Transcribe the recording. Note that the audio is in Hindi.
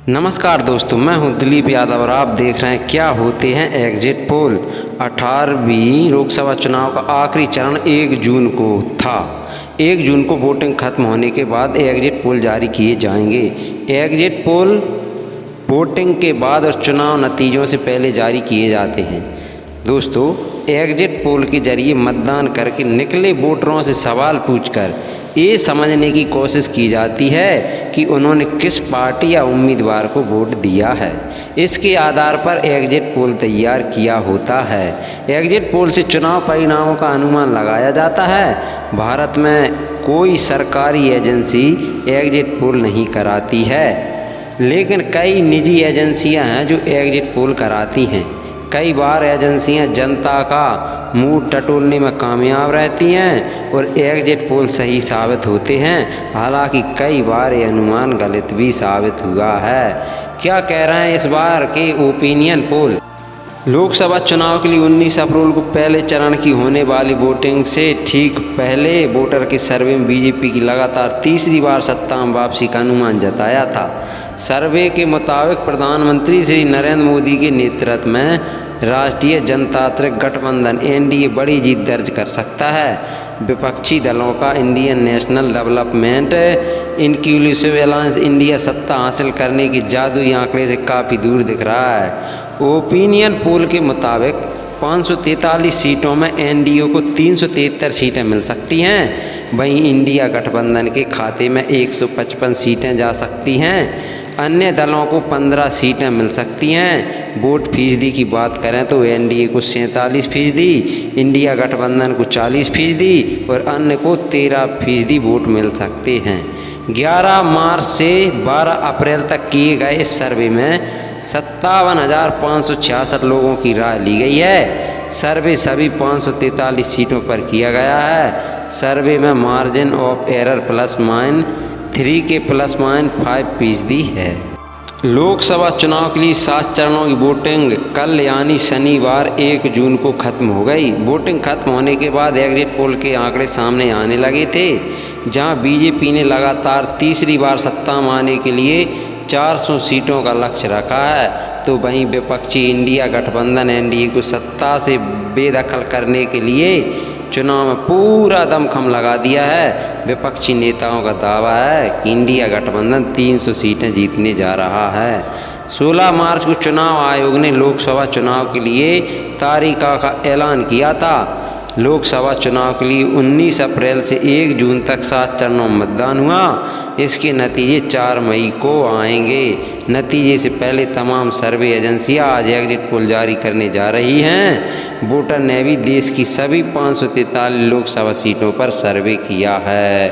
नमस्कार दोस्तों, मैं हूं दिलीप यादव और आप देख रहे हैं क्या होते हैं एग्जिट पोल। 18वीं लोकसभा चुनाव का आखिरी चरण 1 जून को था। 1 जून को वोटिंग खत्म होने के बाद एग्जिट पोल जारी किए जाएंगे। एग्जिट पोल वोटिंग के बाद और चुनाव नतीजों से पहले जारी किए जाते हैं। दोस्तों, एग्जिट पोल के जरिए मतदान करके निकले वोटरों से सवाल पूछकर ये समझने की कोशिश की जाती है कि उन्होंने किस पार्टी या उम्मीदवार को वोट दिया है। इसके आधार पर एग्जिट पोल तैयार किया होता है। एग्जिट पोल से चुनाव परिणामों का अनुमान लगाया जाता है। भारत में कोई सरकारी एजेंसी एग्जिट पोल नहीं कराती है, लेकिन कई निजी एजेंसियां हैं जो एग्जिट पोल कराती हैं। कई बार एजेंसियां जनता का मूड टटोलने में कामयाब रहती हैं और एग्जिट पोल सही साबित होते हैं। हालांकि कई बार ये अनुमान गलत भी साबित हुआ है। क्या कह रहे हैं इस बार के ओपिनियन पोल? लोकसभा चुनाव के लिए 19 अप्रैल को पहले चरण की होने वाली वोटिंग से ठीक पहले वोटर के सर्वे में बीजेपी की लगातार तीसरी बार सत्ता में वापसी का अनुमान जताया था। सर्वे के मुताबिक प्रधानमंत्री श्री नरेंद्र मोदी के नेतृत्व में राष्ट्रीय जनतांत्रिक गठबंधन एनडीए बड़ी जीत दर्ज कर सकता है। विपक्षी दलों का Indian national development inclusive alliance India सत्ता हासिल करने की जादुई आंकड़े से काफ़ी दूर दिख रहा है। ओपिनियन पोल के मुताबिक 543 सीटों में एनडीए को 373 सीटें मिल सकती हैं। वहीं इंडिया गठबंधन के खाते में 155 सीटें जा सकती हैं। अन्य दलों को 15 सीटें मिल सकती हैं। वोट फीसदी की बात करें तो एनडीए को 47%, इंडिया गठबंधन को 40% और अन्य को 13% वोट मिल सकते हैं। 11 मार्च से 12 अप्रैल तक किए गए इस सर्वे में 57,566 लोगों की राय ली गई है। सर्वे सभी 543 सीटों पर किया गया है। सर्वे में मार्जिन ऑफ एरर +-3 के +-5% है। लोकसभा चुनाव के लिए 7 चरणों की वोटिंग कल यानी शनिवार 1 जून को खत्म हो गई। वोटिंग खत्म होने के बाद एग्जिट पोल के आंकड़े सामने आने लगे थे, जहां बीजेपी ने लगातार तीसरी बार सत्ता में आने के लिए 400 सीटों का लक्ष्य रखा है, तो वहीं विपक्षी इंडिया गठबंधन एनडीए को सत्ता से बेदखल करने के लिए चुनाव में पूरा दमखम लगा दिया है। विपक्षी नेताओं का दावा है कि इंडिया गठबंधन 300 सीटें जीतने जा रहा है। 16 मार्च को चुनाव आयोग ने लोकसभा चुनाव के लिए तारीख का ऐलान किया था। लोकसभा चुनाव के लिए 19 अप्रैल से 1 जून तक 7 चरणों में मतदान हुआ। इसके नतीजे 4 मई को आएंगे। नतीजे से पहले तमाम सर्वे एजेंसियां आज एग्जिट पोल जारी करने जा रही हैं। वोटर ने भी देश की सभी 543 लोकसभा सीटों पर सर्वे किया है।